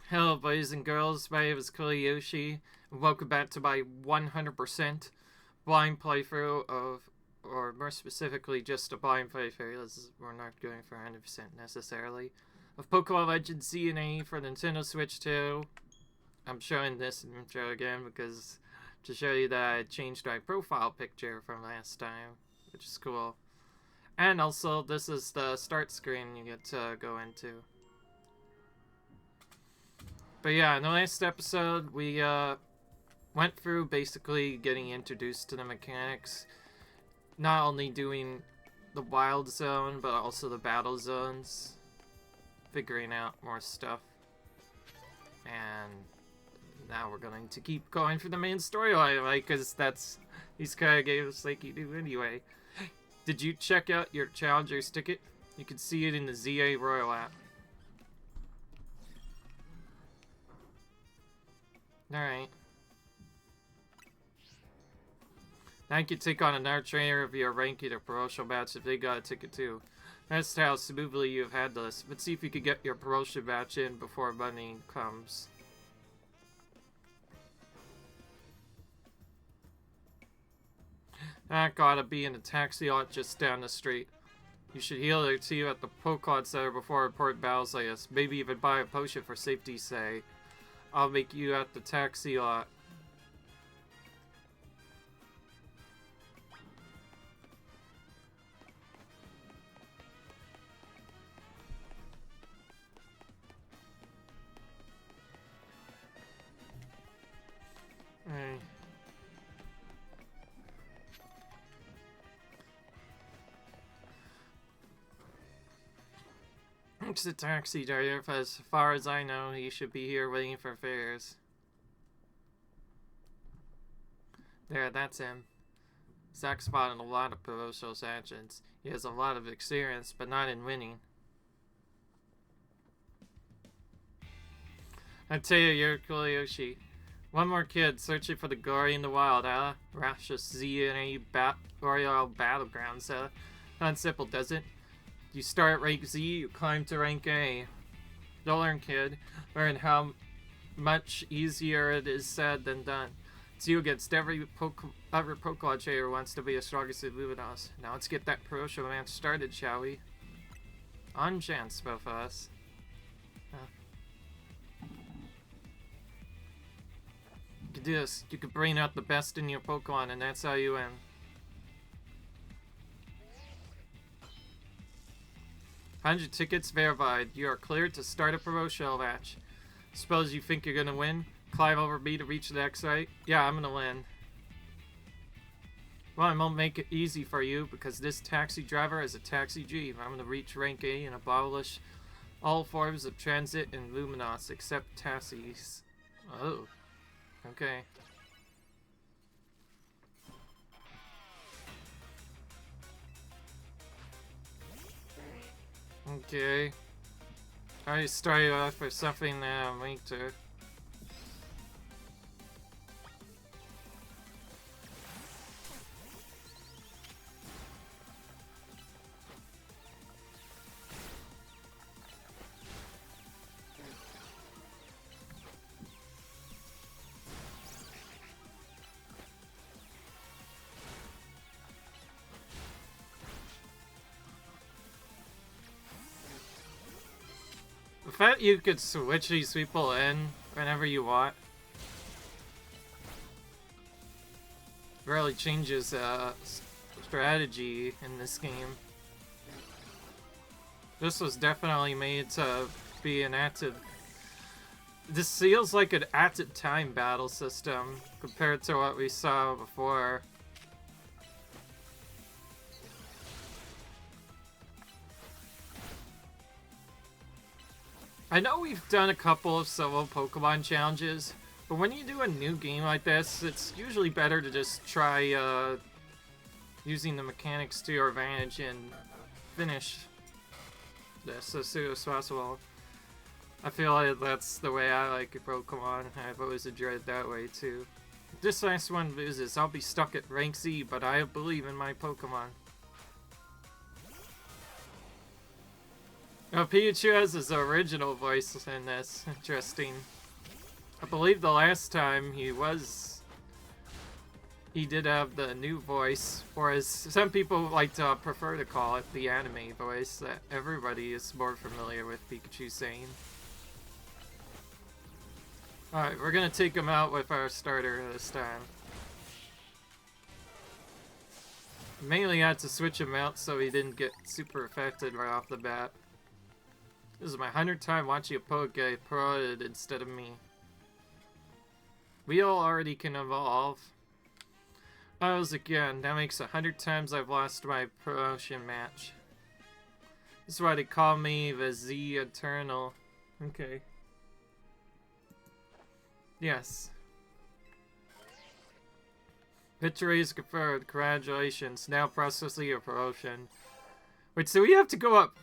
Hello, boys and girls. My name is Yoshi, and welcome back to my 100% blind playthrough of, or more specifically, just a blind playthrough. We're not going for 100% necessarily, of Pokémon Legends Z-A for Nintendo Switch 2. I'm showing this intro again because to show you that I changed my profile picture from last time, which is cool. And also, this is the start screen you get to go into. But yeah, in the last episode, we went through basically getting introduced to the mechanics. Not only doing the wild zone, but also the battle zones. Figuring out more stuff. And now we're going to keep going for the main storyline, like, because that's these kind of games like you do anyway. Did you check out your Challenger's ticket? You can see it in the Z-A Royal app. Alright. Now you can take on another trainer of your ranking or promotional match if they got a ticket too. That's how smoothly you've had this. Let's see if you can get your promotion match in before money comes. That gotta be in a taxi lot just down the street. You should heal their team at the Pokémon Center before important battles like this. Maybe even buy a potion for safety's sake. I'll make you at the taxi lot. Alright. It's the taxi driver. As far as I know, he should be here waiting for fares. There, that's him. Zach spotted a lot of promotional actions. He has a lot of experience, but not in winning. I tell you, you're Yoshi. One more kid searching for the glory in the wild, huh? Rasha Z-A Royal Battlegrounds, huh? Not simple, does it? You start at rank Z, you climb to rank A. Don't learn, kid. Learn how much easier it is said than done. It's you against every Pokemon trainer who wants to be as strong as Luminose. Now let's get that promotional match started, shall we? On chance, both of us. You can do this. You can bring out the best in your Pokemon, and that's how you win. $100 tickets verified. You are cleared to start a promotional match. Suppose you think you're gonna win? Climb over me to reach the next right? Yeah, I'm gonna win. Well, I won't make it easy for you because this taxi driver is a taxi dream. I'm gonna reach rank A and abolish all forms of transit in Luminose except taxis. Oh. Okay. Okay. I started off with something that I'm weak to. The fact you could switch these people in whenever you want really changes strategy in this game. This was definitely made to be an active... This feels like an active time battle system compared to what we saw before. I know we've done a couple of solo Pokemon challenges, but when you do a new game like this, it's usually better to just try using the mechanics to your advantage and finish this as soon as possible. I feel like that's the way I like Pokemon. I've always enjoyed it that way too. If this last one loses, I'll be stuck at rank Z, but I believe in my Pokemon. Oh, Pikachu has his original voice in this. Interesting. I believe the last time he did have the new voice, whereas some people like to prefer to call it the anime voice that everybody is more familiar with Pikachu saying. Alright, we're gonna take him out with our starter this time. Mainly had to switch him out so he didn't get super affected right off the bat. This is my 100th time watching a Poke get prodded instead of me. We all already can evolve. I was again. That makes 100 times I've lost my promotion match. This is why they call me the Z Eternal. Okay. Yes. Victory is confirmed. Congratulations. Now processing your promotion. Wait, so we have to go up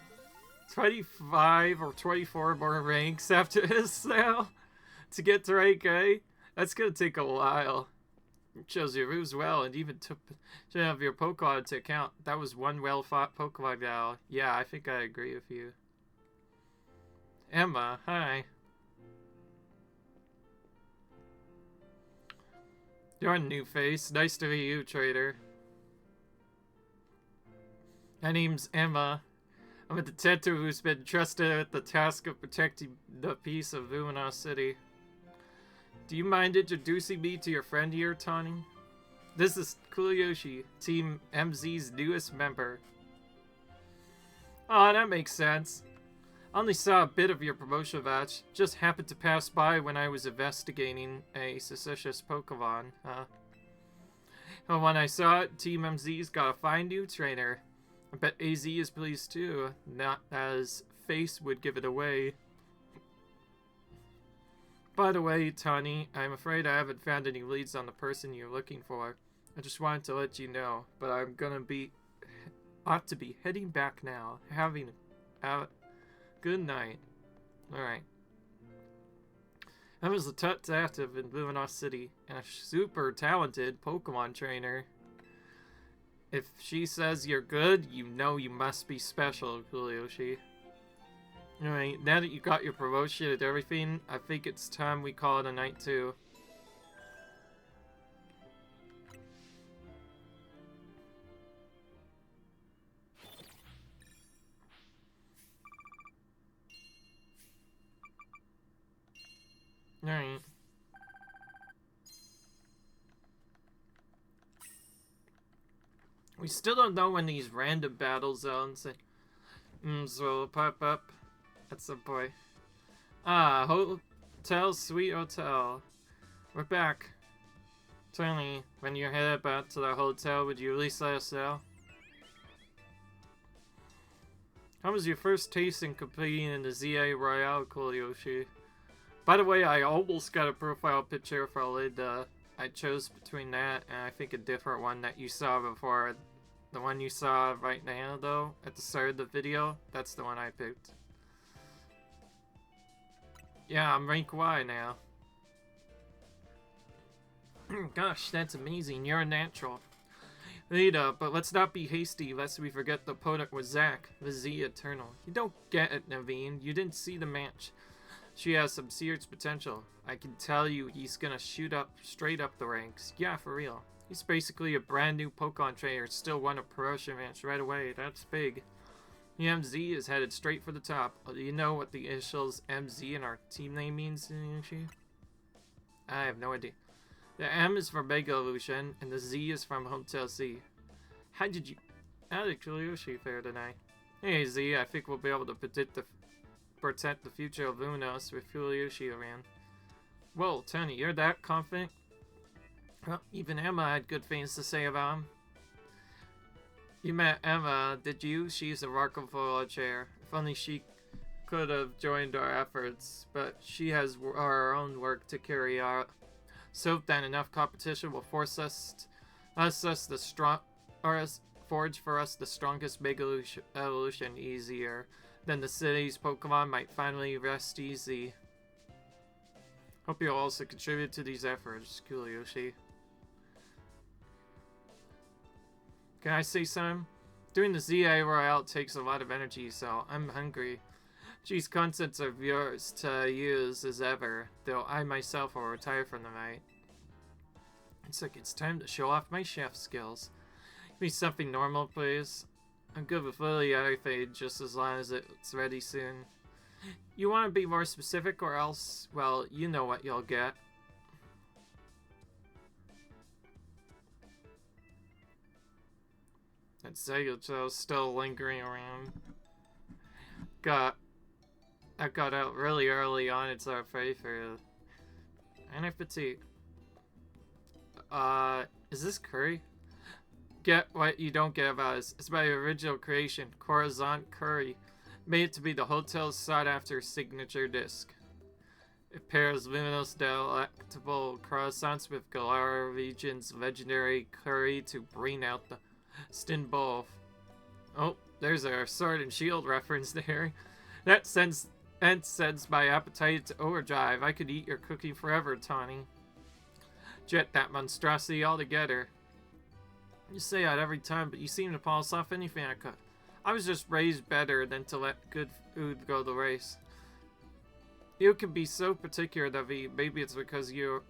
25 or 24 more ranks after this now to get to rank A? That's gonna take a while. It shows your moves well and even took have your Pokemon into account. That was one well-fought Pokemon battle. Yeah, I think I agree with you. Emma, hi. You're a new face. Nice to meet you, trader. My name's Emma. I'm a detective who's been trusted with the task of protecting the peace of Luminose City. Do you mind introducing me to your friend here, Tawny? This is Kuliyoshi, Team MZ's newest member. Aw, that makes sense. I only saw a bit of your promotion match. Just happened to pass by when I was investigating a suspicious Pokemon, And when I saw it, Team MZ's got a fine new trainer. I bet AZ is pleased too, not as face would give it away. By the way, Tawny, I'm afraid I haven't found any leads on the person you're looking for. I just wanted to let you know, but I'm gonna ought to be heading back now. Having a good night. Alright. I was a detective in Luminose City, and a super talented Pokemon trainer. If she says you're good, you know you must be special, Kuliyoshi. Alright, now that you got your promotion and everything, I think it's time we call it a night too. Alright. We still don't know when these random battle zones will pop up at some point. Ah, Hotel Sweet Hotel. We're back. Tony, when you head back to the hotel, would you at least let us know? How was your first taste in competing in the Z-A Royale, Kuliyoshi? By the way, I almost got a profile picture for Linda. I chose between that and I think a different one that you saw before. The one you saw right now, though, at the start of the video, that's the one I picked. Yeah, I'm rank Y now. Gosh, that's amazing. You're a natural. Lita, but let's not be hasty lest we forget the opponent was Zack, the Z Eternal. You don't get it, Naveen. You didn't see the match. She has some serious potential. I can tell you he's gonna shoot up straight up the ranks. Yeah, for real. He's basically a brand new Pokemon trainer, still won a promotion match right away. That's big. The MZ is headed straight for the top. Do you know what the initials MZ in our team name means, Yushi? I have no idea. The M is from Mega Evolution, and the Z is from Hotel Z. How did Kuliyoshi fare tonight? Hey Z, I think we'll be able to protect the future of Luminose with Kuliyoshi around. Whoa, Tony, you're that confident? Well, even Emma had good things to say about him. You met Emma, did you? She's a remarkable chair. If only she could have joined our efforts, but she has our own work to carry out. So then enough competition will forge for us the strongest Mega Evolution easier. Then the city's Pokemon might finally rest easy. Hope you'll also contribute to these efforts, Kuliyoshi. Can I say something? Doing the Z-A Royale takes a lot of energy, so I'm hungry. These contents are yours to use as ever, though I myself will retire from the night. It's like it's time to show off my chef skills. Give me something normal, please. I'm good with literally everything, just as long as it's ready soon. You want to be more specific, or else, well, you know what you'll get. That Zayoto's still lingering around. I got out really early on, it's our favorite. And if it's is this curry? Get what you don't get about us. It's my original creation, Coruscant Curry. Made to be the hotel's sought-after signature disc. It pairs luminous delectable croissants with Galara region's legendary curry to bring out the Stin bowl. Oh, there's our sword and shield reference there. That sends my appetite to overdrive. I could eat your cooking forever, Tawny. Jet that monstrosity altogether. You say that every time, but you seem to polish off anything I could. I was just raised better than to let good food go the race. You can be so particular, Davi. Maybe it's because you're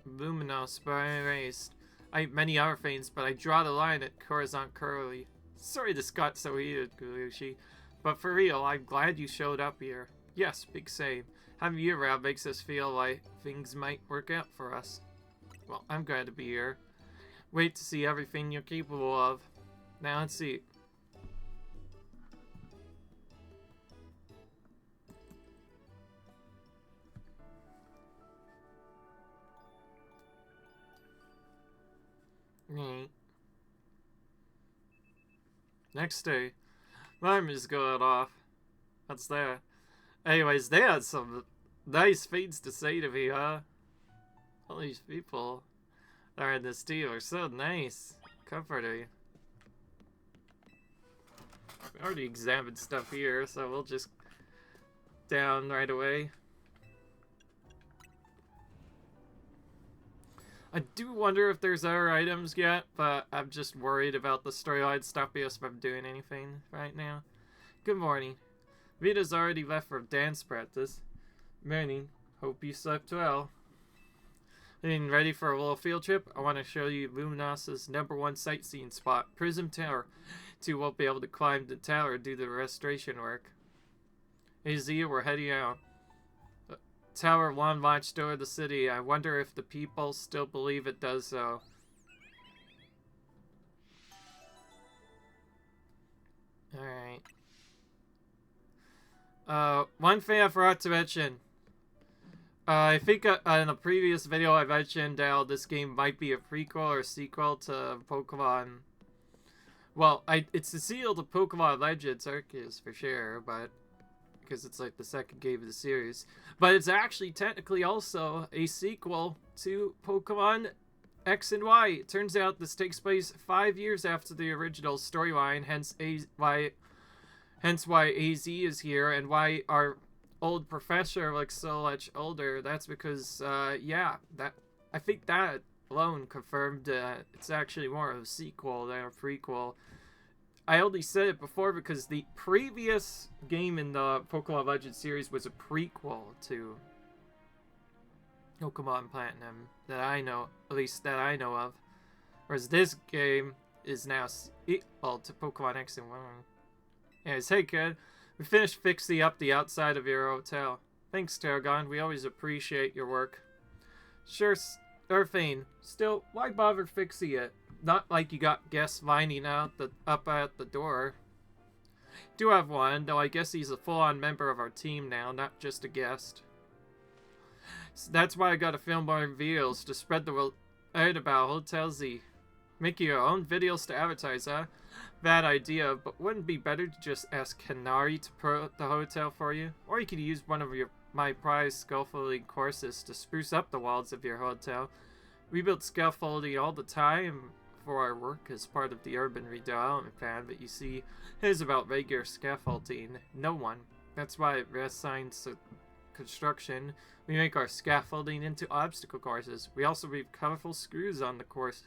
luminous, but I'm raised. I eat many other things, but I draw the line at Coruscant Curly. Sorry this got so heated, Gurushi. But for real, I'm glad you showed up here. Yes, big same. Having you around makes us feel like things might work out for us. Well, I'm glad to be here. Wait to see everything you're capable of. Now let's see. Next day. Alarm is going off. What's that? Anyways, they had some nice things to say to me, huh? All these people that are in this team are so nice. Comforting. We already examined stuff here, so we'll just down right away. I do wonder if there's other items yet, but I'm just worried about the storyline stopping us from doing anything right now. Good morning. Vita's already left for dance practice. Morning. Hope you slept well. Getting ready for a little field trip? I want to show you Luminose's #1 sightseeing spot, Prism Tower. You won't be able to climb the tower due to the restoration work. Hey Zia, we're heading out. Tower 1 launched over the city. I wonder if the people still believe it does so. Alright. One thing I forgot to mention. I think in a previous video I mentioned how this game might be a prequel or sequel to Pokemon. Well, it's the sequel to Pokemon Legends Arceus for sure, but because it's like the second game of the series. But it's actually technically also a sequel to Pokemon X and Y. It turns out this takes place 5 years after the original storyline, hence why AZ is here and why our old professor looks so much older. That's because, yeah, I think that alone confirmed it's actually more of a sequel than a prequel. I only said it before because the previous game in the Pokemon Legends series was a prequel to Pokemon Platinum that I know, at least that I know of. Whereas this game is now equal to Pokemon X and Y. Anyways, hey kid, we finished fixing up the outside of your hotel. Thanks, Tarragon. We always appreciate your work. Sure, Urfane. Still, why bother fixing it? Not like you got guests lining up at the door. Do have one, though I guess he's a full-on member of our team now, not just a guest. So that's why I gotta film more videos to spread the word about Hotel Z. Make your own videos to advertise, huh? Bad idea, but wouldn't it be better to just ask Kanari to promote the hotel for you? Or you could use one of my prized scaffolding courses to spruce up the walls of your hotel. We build scaffolding all the time for our work as part of the urban redevelopment plan, but you see, it is about regular scaffolding. No one. That's why it reassigns to construction. We make our scaffolding into obstacle courses. We also leave colorful screws on the course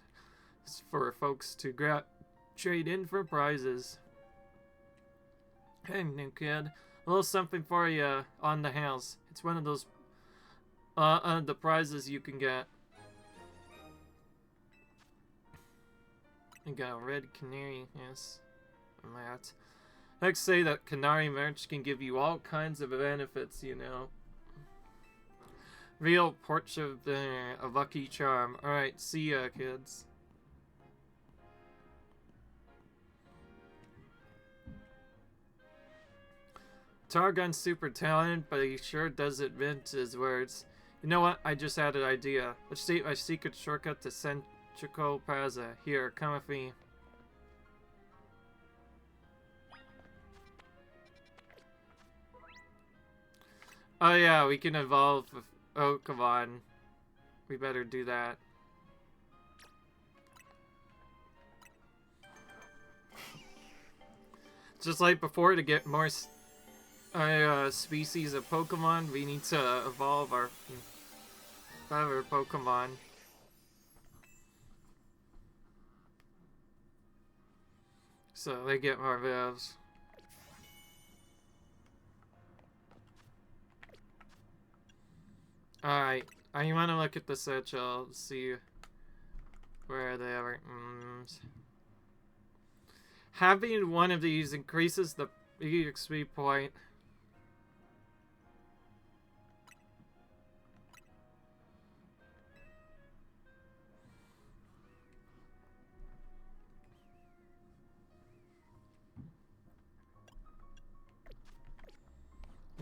for folks to trade in for prizes. Hey, new kid. A little something for you on the house. It's one of those the prizes you can get. You got a red canary, yes. That. Next, say that canary merch can give you all kinds of benefits, you know. Real portrait of a lucky charm. Alright, see ya, kids. Targon's super talented, but he sure doesn't mince his words. You know what? I just had an idea. Let's state my secret shortcut to Centrico Plaza. Here, come with me. Oh yeah, we can evolve with Pokemon. We better do that. Just like before, to get more species of Pokemon, we need to evolve our other Pokemon. So they get more lives. Alright, I want to look at the satchel, see where they are. Having one of these increases the EXP point.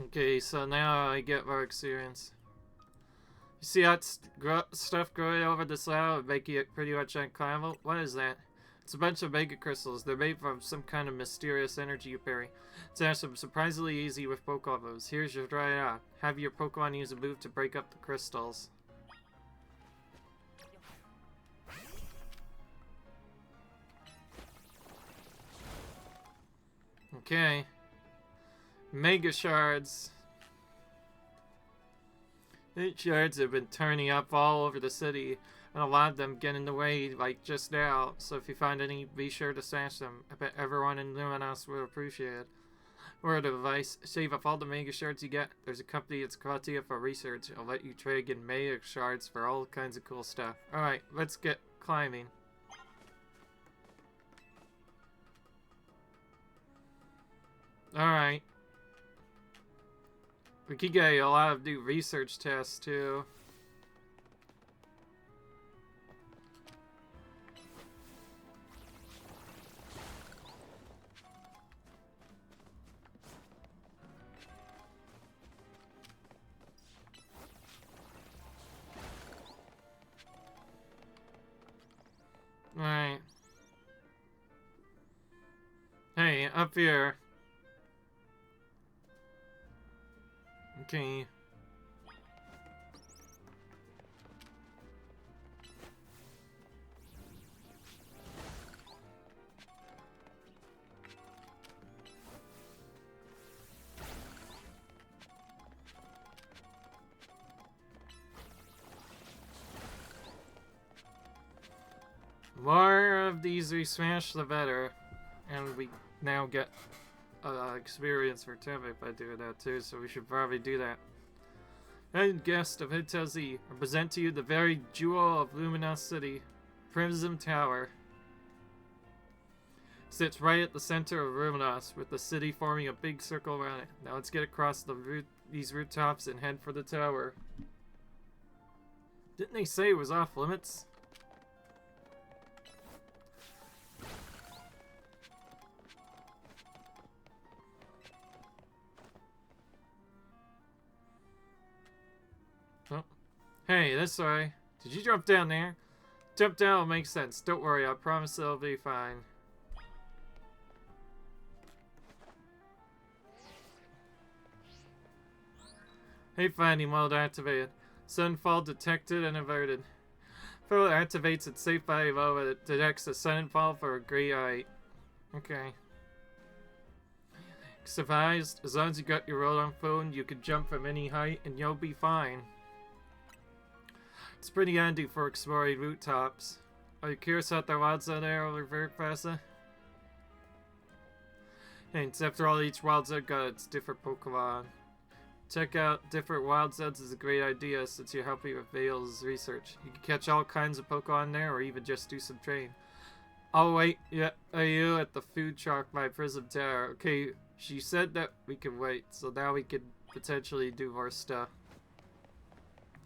Okay, so now I get more experience. You see that stuff growing over the slab and making it pretty much unclimbable? What is that? It's a bunch of mega crystals. They're made from some kind of mysterious energy you carry. It's actually surprisingly easy with Pokemon moves. Here's your try it out. Have your Pokemon use a move to break up the crystals. Okay. Mega Shards. These shards have been turning up all over the city, and a lot of them get in the way, like just now. So if you find any, be sure to smash them. I bet everyone in Luminose will appreciate it. Word of advice, save up all the Mega Shards you get. There's a company that's collecting it for research. I'll let you trade in Mega Shards for all kinds of cool stuff. Alright, let's get climbing. Alright. We could get a lot of new research tests, too. Alright. Hey, up here. Okay. More of these we smash, the better. And we now get experience for Tim by doing that too, so we should probably do that. And guest of Hotel Z, I present to you the very jewel of Luminose City, Prism Tower. Sits right at the center of Luminose, with the city forming a big circle around it. Now let's get across these rooftops and head for the tower. Didn't they say it was off limits? Oh. Hey, this way. Did you jump down there? Jump down will make sense. Don't worry, I promise it'll be fine. Hey, finding mode activated. Sunfall detected and averted. If it activates its safe value low, it detects a sunfall for a great height. Okay. Surprised? As long as you got your roll on phone, you can jump from any height and you'll be fine. It's pretty handy for exploring rooftops. Are you curious what there was out there over Verk Plaza? Hints, after all, each wild zone got its different Pokemon. Check out different wild zones is a great idea since you're helping with Vale's research. You can catch all kinds of Pokemon there or even just do some training. Oh wait, yeah, are you at the food truck by Prism Tower? Okay, she said that we can wait, so now we can potentially do more stuff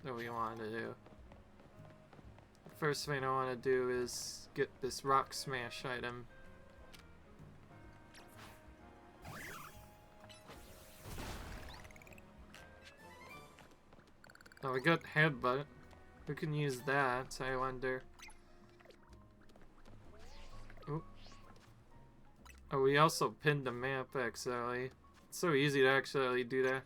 that we want to do. First thing I want to do is get this Rock Smash item. Oh, we got Headbutt. Who can use that, I wonder? Ooh. Oh, we also pinned the map, actually. It's so easy to actually do that.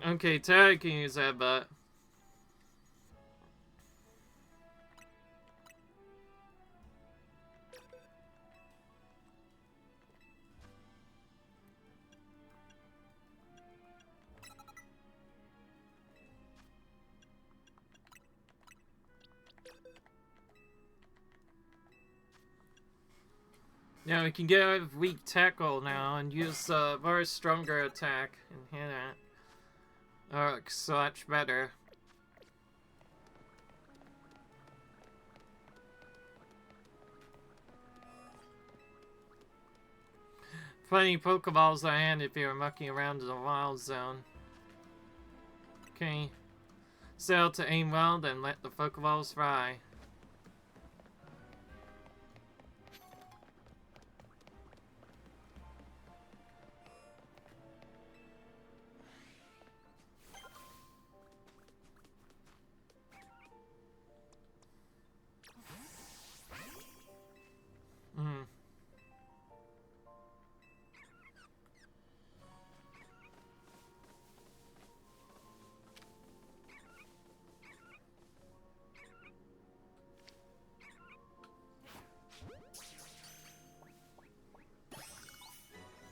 Okay, Tag can use that, but yeah, we can get out of weak tackle now and use a very stronger attack and hit it. Oh, so much better. Plenty Pokeballs at hand if you're mucking around in the wild zone. Okay. Set out to aim well, then let the Pokeballs fly.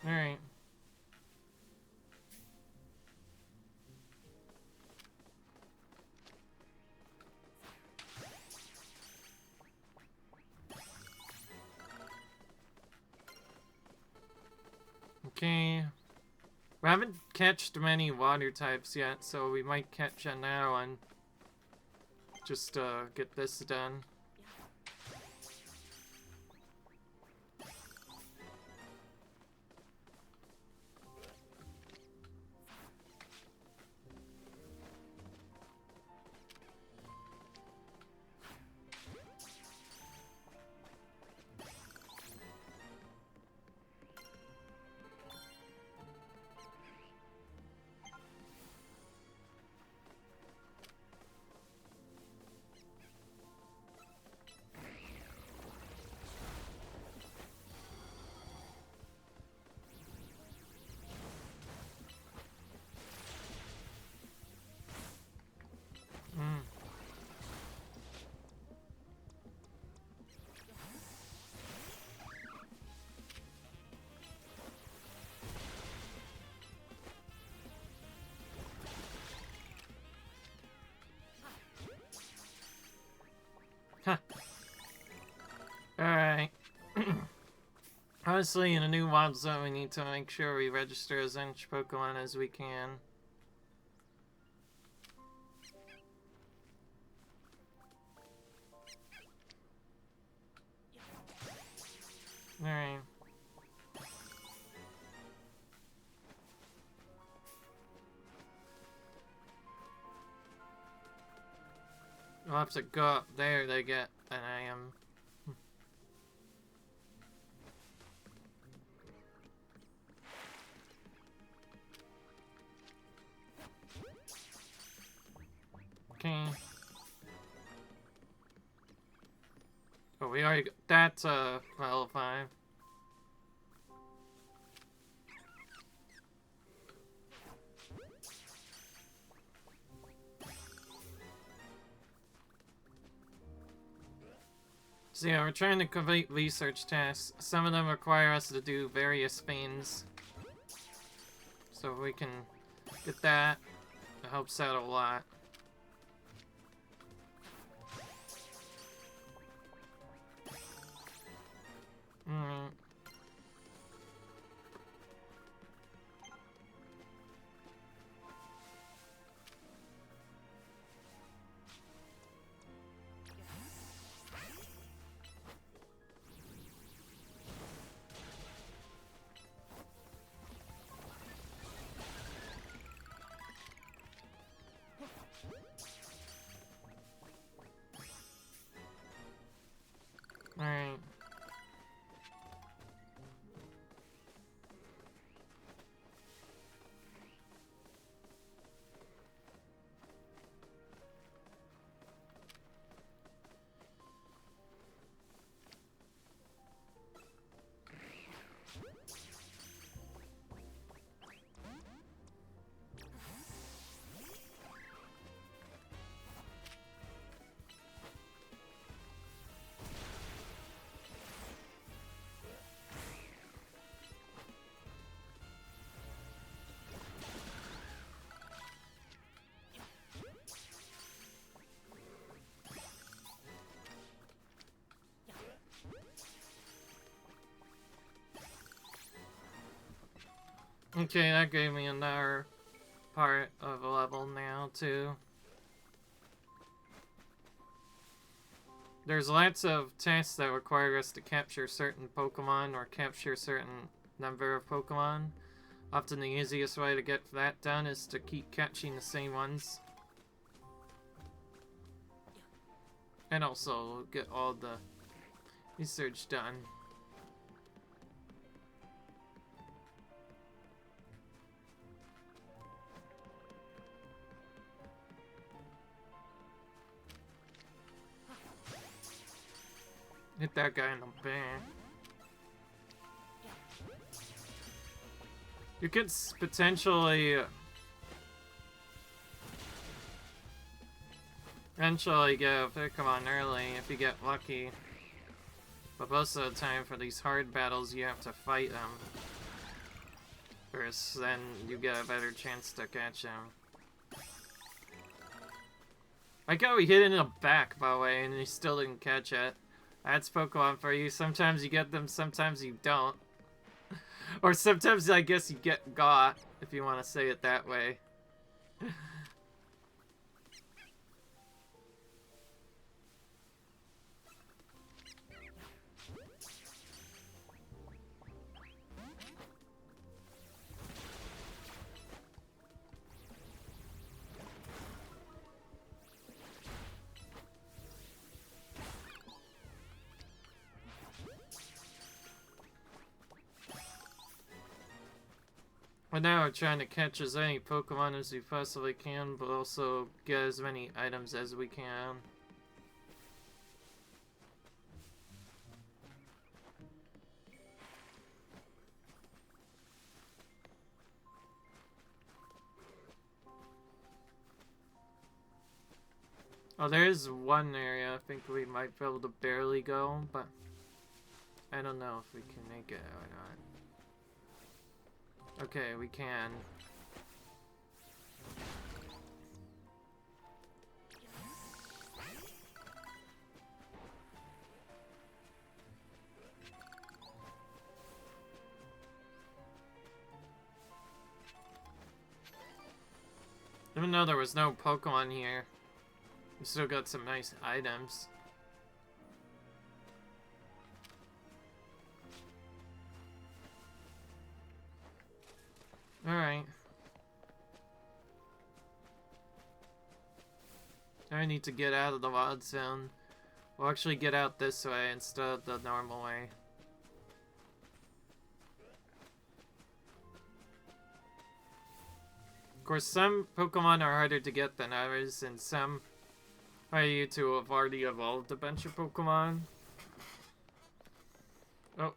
Alright. Okay. We haven't catched many water types yet, so we might catch another one. Just get this done. Huh. Alright. Honestly, in a new wild zone, we need to make sure we register as much Pokemon as we can. Alright. We'll have to go up there to get an item. Okay. Oh, we already got that's level 5. So yeah, we're trying to complete research tasks. Some of them require us to do various things. So if we can get that, it helps out a lot. Alright. Alright. Okay, that gave me another part of a level now, too. There's lots of tasks that require us to capture certain Pokemon or capture a certain number of Pokemon. Often the easiest way to get that done is to keep catching the same ones. And also get all the research done. Hit that guy in the back. You could potentially eventually get a Pokemon early if you get lucky. But most of the time for these hard battles you have to fight them first, then you get a better chance to catch them. I got we hit it in the back, by the way, and he still didn't catch it. That's Pokemon for you. Sometimes you get them, sometimes you don't. Or sometimes I guess you get got, if you want to say it that way. But now we're trying to catch as many Pokemon as we possibly can, but also get as many items as we can. Oh, there is one area I think we might be able to barely go, but I don't know if we can make it or not. Okay, we can. Even though there was no Pokemon here, we still got some nice items. Alright. I need to get out of the wild zone. We'll actually get out this way instead of the normal way. Of course, some Pokemon are harder to get than others, and some require you to have already evolved a bunch of Pokemon. Oh.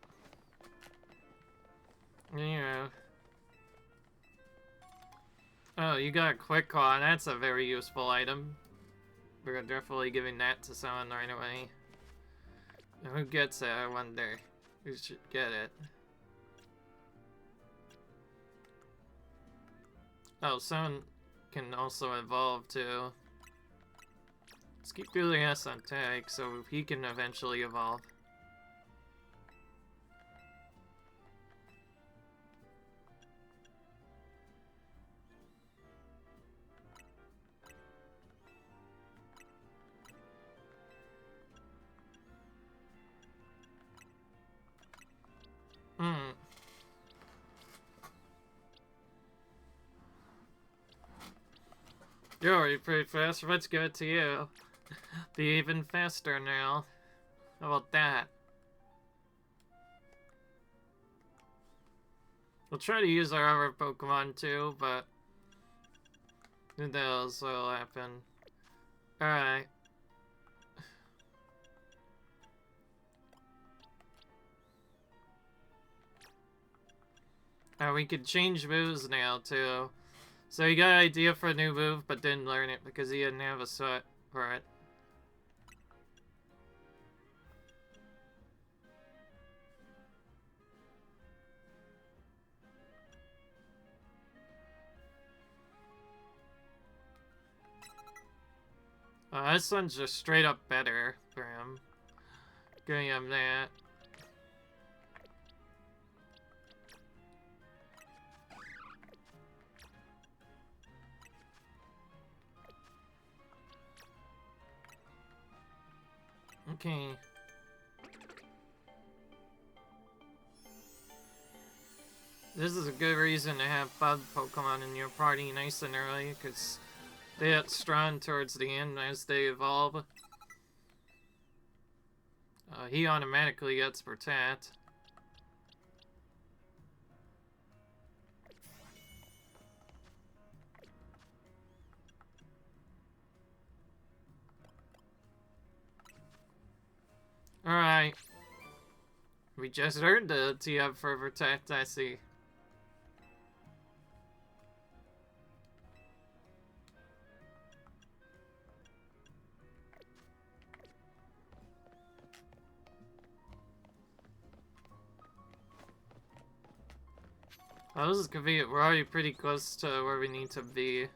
Yeah. Oh, you got a Quick Claw. That's a very useful item. We're definitely giving that to someone right away. Who gets it, I wonder? Who should get it? Oh, someone can also evolve too. Let's keep doing S on tag so he can eventually evolve. You're already pretty fast. Let's give it to you. Be even faster now. How about that? We'll try to use our other Pokemon too, but who knows what'll happen. Alright. We could change moves now too. So he got an idea for a new move, but didn't learn it because he didn't have a sweat for it. This one's just straight up better for him. Giving him that. Okay. This is a good reason to have bug Pokemon in your party nice and early, because they get strong towards the end as they evolve. He automatically gets Protect. Alright. We just earned the tee up for Protect, I see. Oh, this is convenient. We're already pretty close to where we need to be.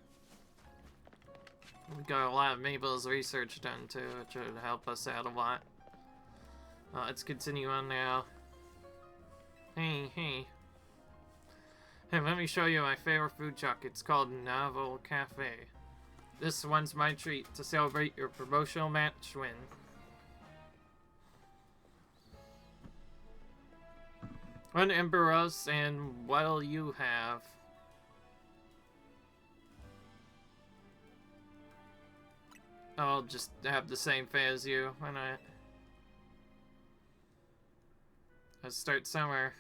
We got a lot of Mabel's research done too, which would help us out a lot. Let's continue on now. Hey. Hey, let me show you my favorite food truck. It's called Novel Cafe. This one's my treat to celebrate your promotional match win. One Emperors, and what'll you have? I'll just have the same fate as you. Why not? Let's start somewhere.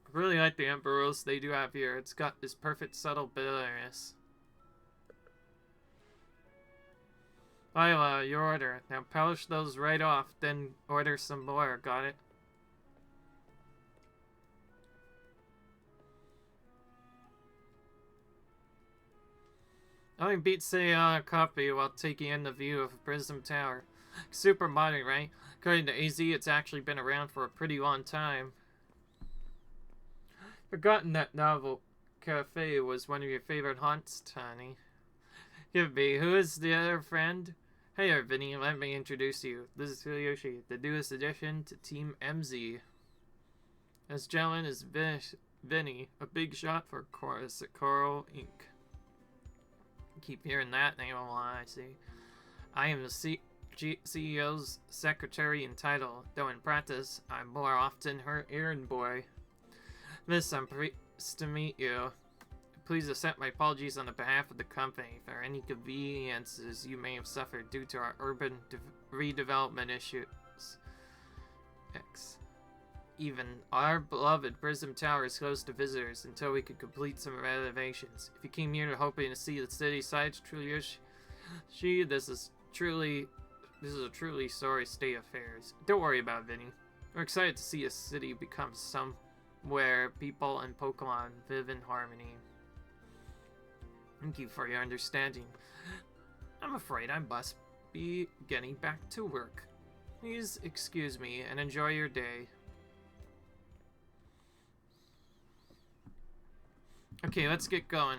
I really like the Emperors they do have here. It's got this perfect subtle bitterness. Lila, your order. Now polish those right off, then order some more. Got it? Nothing beats sitting on a coffee while taking in the view of Prism Tower. Super modern, right? According to AZ, it's actually been around for a pretty long time. Forgotten that Novel Cafe was one of your favorite haunts, Tani. Give me, who is the other friend? Hey there, Vinny, let me introduce you. This is Tsuyoshi, the newest addition to Team MZ. This gentleman is Vinny, a big shot for Coral Inc. Keep hearing that name a lot, I see. I am the CEO's secretary in title, though in practice, I'm more often her errand boy. Miss, I'm pleased to meet you. Please accept my apologies on the behalf of the company for any inconveniences you may have suffered due to our urban redevelopment issues. X. Even our beloved Prism Tower is closed to visitors until we could complete some renovations. If you came here hoping to see the city sights, this is a truly sorry state of affairs. Don't worry about it, Vinny. We're excited to see a city become somewhere people and Pokemon live in harmony. Thank you for your understanding. I'm afraid I must be getting back to work. Please excuse me and enjoy your day. Okay, let's get going.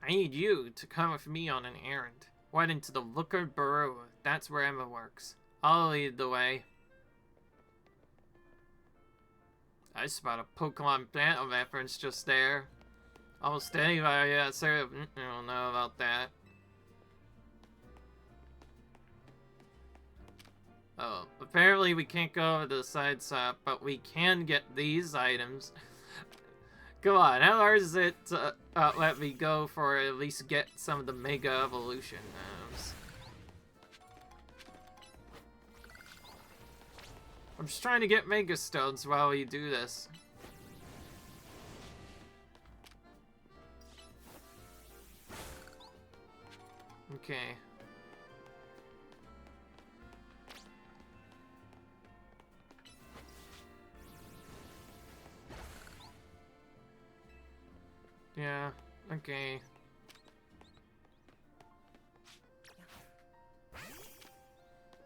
I need you to come with me on an errand. Went into the Looker Burrow. That's where Emma works. I'll lead the way. I spot a Pokemon Phantom reference just there. Almost anybody sort of don't know about that. Oh, apparently we can't go over to the side shop, but we can get these items. Come on, how hard is it to let me go for at least get some of the Mega Evolution items? I'm just trying to get Mega Stones while we do this. Okay. Yeah, okay.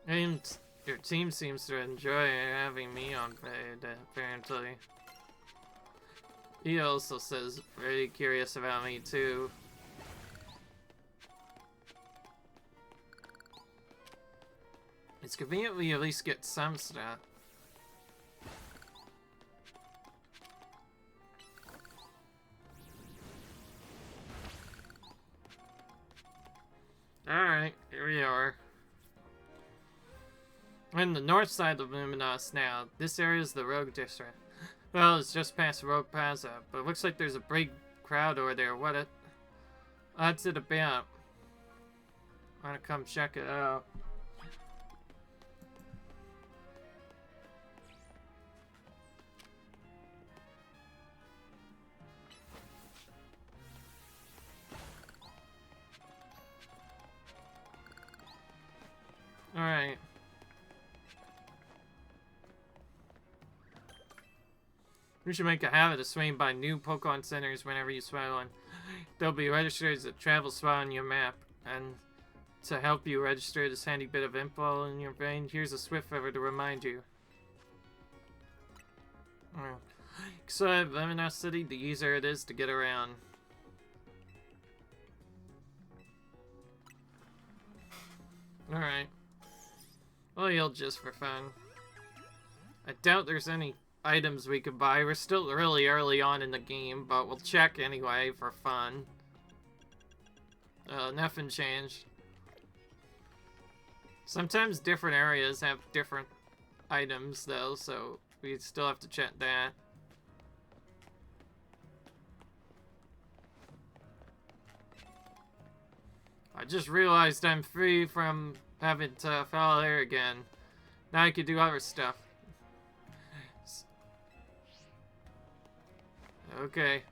And your team seems to enjoy having me on paid, apparently. He also says very curious about me too. It's convenient we at least get some stuff. Alright, here we are. We're in the north side of Luminose now. This area is the Rogue District. Well, it's just past Rogue Plaza, but it looks like there's a big crowd over there. What's it about? Wanna come check it out? Alright. You should make a habit of swinging by new Pokemon centers whenever you spot one. They'll be registered as a travel spot on your map. And to help you register this handy bit of info in your brain, here's a Swiftover to remind you. So at Luminose City, the easier it is to get around. Alright. Well, you'll just for fun. I doubt there's any items we could buy. We're still really early on in the game, but we'll check anyway for fun. Nothing changed. Sometimes different areas have different items though, so we still have to check that. I just realized I'm free from having to follow there again. Now I can do other stuff. Okay.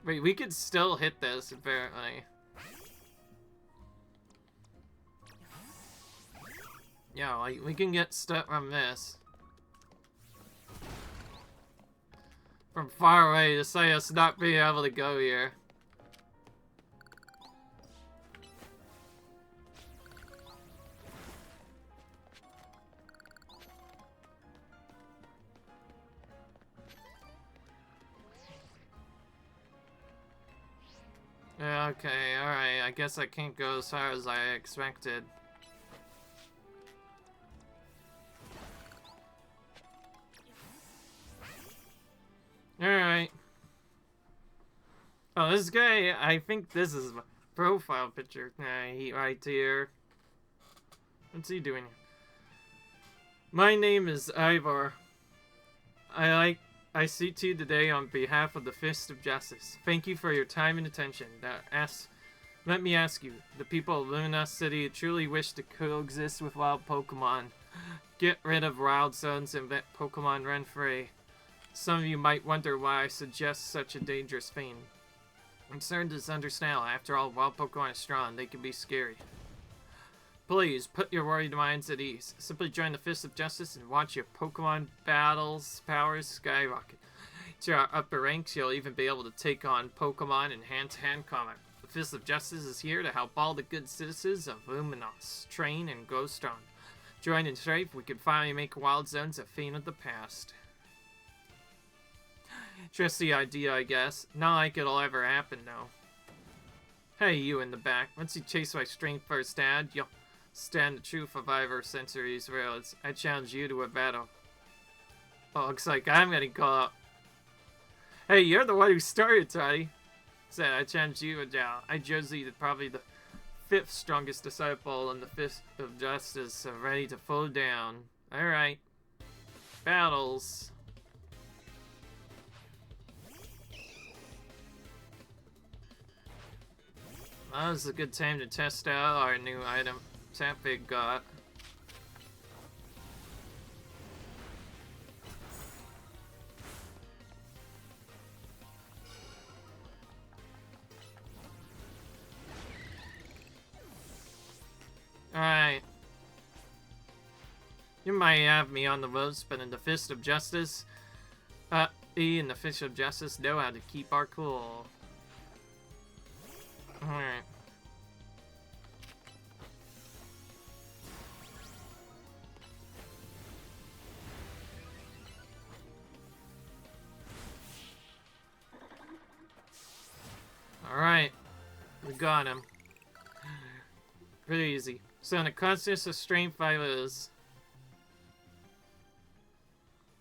Wait, we could still hit this, apparently. Yeah, like, we can get stuff from this. From far away to say us not being able to go here. Yeah, okay, alright. I guess I can't go as far as I expected. Alright. Oh, this guy, I think this is my profile picture. He right here. What's he doing? My name is Ivor. I speak to you today on behalf of the Fist of Justice. Thank you for your time and attention. Let me ask you, the people of Luminose City truly wish to coexist with wild Pokemon. Get rid of wild zones and let Pokemon run free. Some of you might wonder why I suggest such a dangerous thing. Concerned is understandable. After all, wild Pokemon are strong. They can be scary. Please, put your worried minds at ease. Simply join the Fist of Justice and watch your Pokemon battles powers skyrocket. To our upper ranks, you'll even be able to take on Pokemon in hand-to-hand combat. The Fist of Justice is here to help all the good citizens of Luminose train and grow strong. Join in Strife, we could finally make Wild Zones a thing of the past. Just the idea, I guess. Not like it'll ever happen, though. Hey, you in the back. Once you chase my strength first ad, you'll stand the truth of either century's rails. I challenge you to a battle. Oh, looks like I'm getting caught up. Hey, you're the one who started, Toddy. Said I challenge you a battle. I judge you probably the 5th strongest disciple and the 5th of justice are ready to fall down. Alright. Battles. That was a good time to test out our new item Tapig got. Alright. You might have me on the ropes, but in the Fist of Justice, E and the Fist of Justice know how to keep our cool. Alright. Alright. We got him. Pretty easy. So the consciousness of strength 5 is.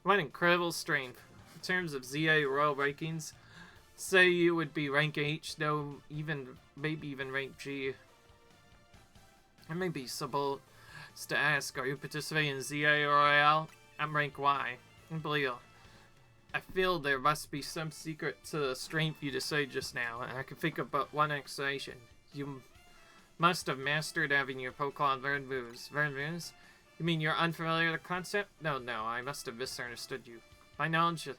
What incredible strength. In terms of Z-A Royal rankings, say you would be rank H, though maybe even rank G. I may be supposed to ask, are you participating in Z-A Royale? I'm rank Y. Unbelievable. I feel there must be some secret to the strength you displayed just now, and I can think of but one explanation. You must have mastered having your Pokemon learn moves. Learn moves? You mean you're unfamiliar with the concept? No, I must have misunderstood you. My knowledge of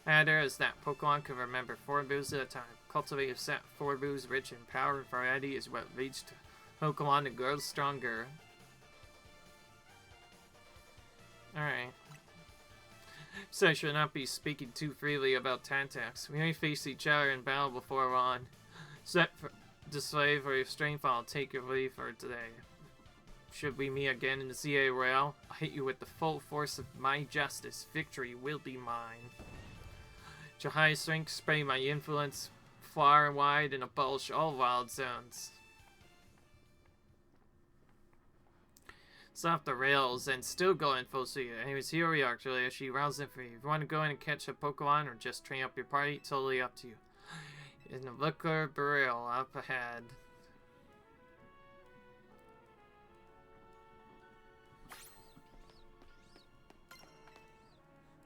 matter is that Pokemon can remember 4 moves at a time. Cultivate a set 4 moves rich in power and variety is what leads to Pokemon to grow stronger. Alright. So I should not be speaking too freely about Tantax. We may face each other in battle before we're on. Set for display for your strength, I'll take your leave for today. Should we meet again in the Z-A Royale, I'll hit you with the full force of my justice. Victory will be mine. To high strength, spray my influence far and wide and abolish all wild zones. It's off the rails and still going full speed. Anyways, here we are, Julia. She rounds in for you. If you want to go in and catch a Pokemon or just train up your party, totally up to you. In the Liquor Burial up ahead.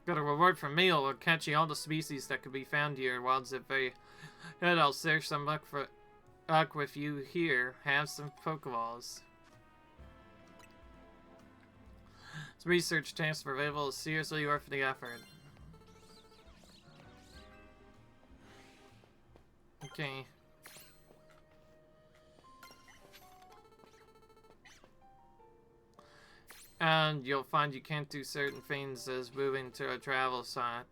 Got a reward from me for catching all the species that could be found here in Wild Z-A. Good, I'll search some luck with you here. Have some Pokeballs. This research task for available is seriously worth the effort. Okay. And you'll find you can't do certain things as moving to a travel site.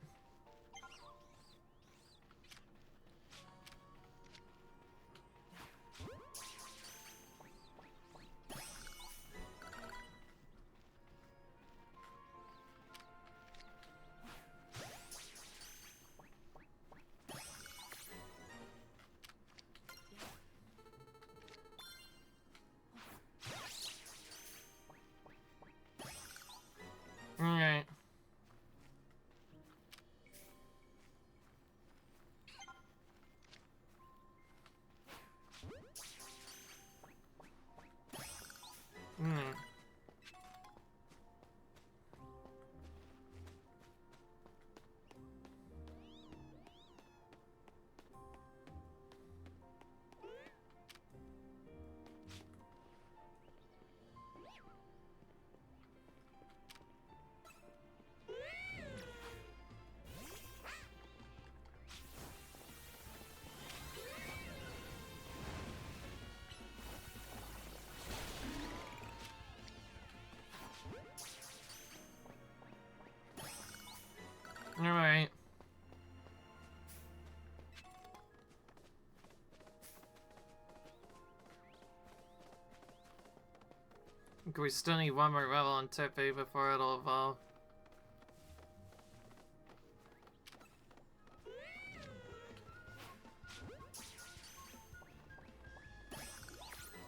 Alright. We still need one more level on Tepe before it'll evolve.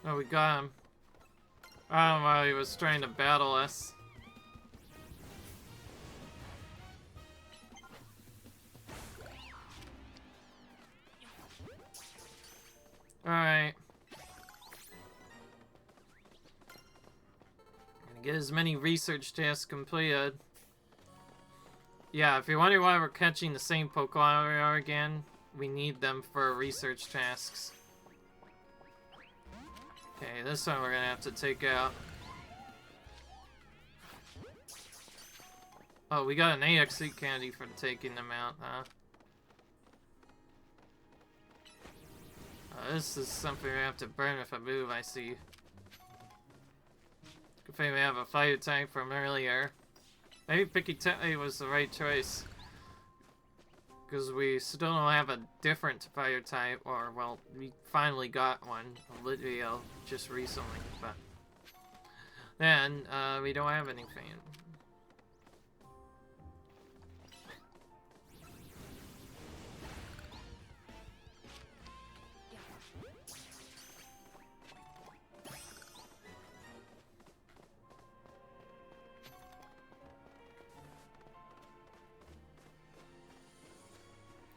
Oh, we got him. I don't know why he was trying to battle us. Alright. Gonna get as many research tasks completed. Yeah, if you're wondering why we're catching the same Pokemon again, we need them for research tasks. Okay, this one we're gonna have to take out. Oh, we got an AXE candy for taking them out, huh? This is something we have to burn if I move, I see. Good thing we have a fire type from earlier. Maybe Pikitete was the right choice. Because we still don't have a different fire type, or, well, we finally got one, Olivia, just recently, but... Then, we don't have anything.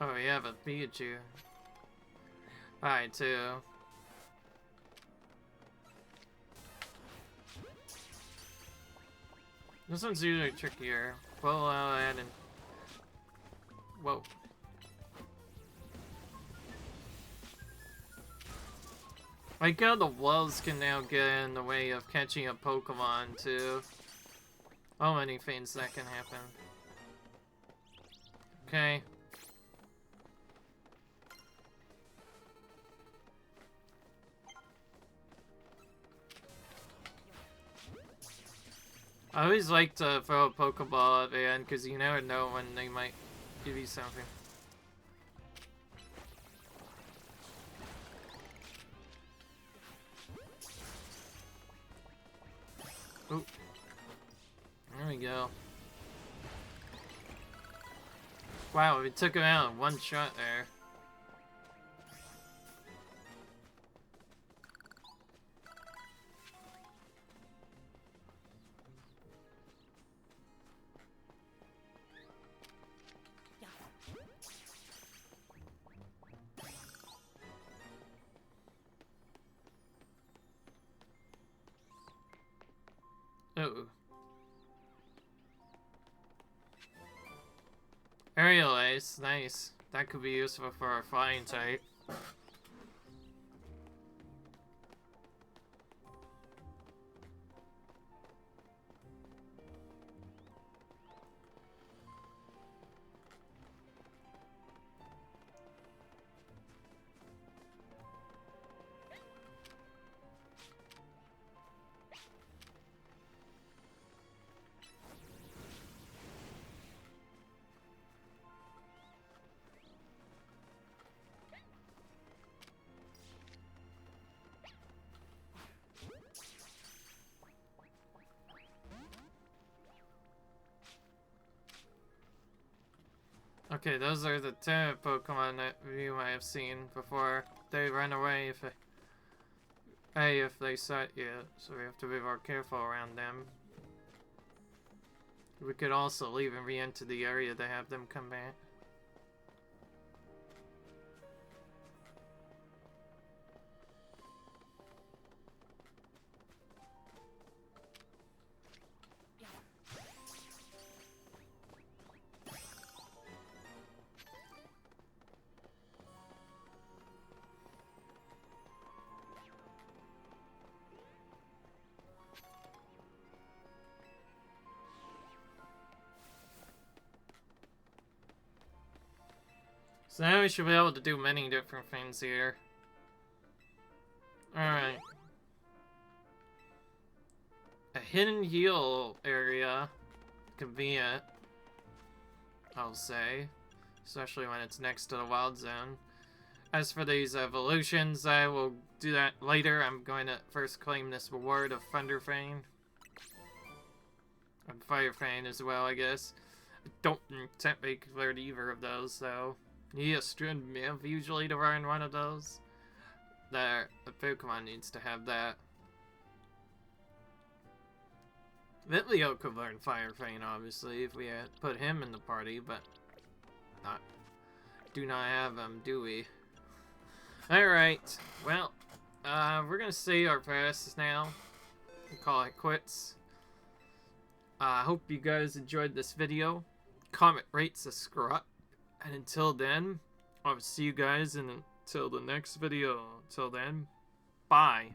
Oh, we have a Pikachu. Alright, too. This one's usually trickier. Well, add in. Whoa. Like how the walls can now get in the way of catching a Pokemon, too. Oh, many things that can happen. Okay. I always like to throw a Pokeball at the end because you never know when they might give you something. Oop. There we go. Wow, we took him out in one shot there. Oh. Aerial Ace, nice. That could be useful for our flying type. Okay, those are the 2 Pokemon that you might have seen before they run away if they sight you, so we have to be more careful around them. We could also leave and re-enter the area to have them come back. So now we should be able to do many different things here. Alright. A hidden heal area. Convenient, I'll say. Especially when it's next to the wild zone. As for these evolutions, I will do that later. I'm going to first claim this reward of Thunder Fang. And Fire Fang as well, I guess. I don't technically learn either of those, so he has String Myth usually to learn one of those. There, a Pokemon needs to have that. Vitleo could learn Fire Fang, obviously, if we had put him in the party, but do not have him, do we? Alright, well, we're gonna say our passes now. We'll call it quits. I hope you guys enjoyed this video. Comment, rate, subscribe. And until then, I'll see you guys until the next video. Until then, bye.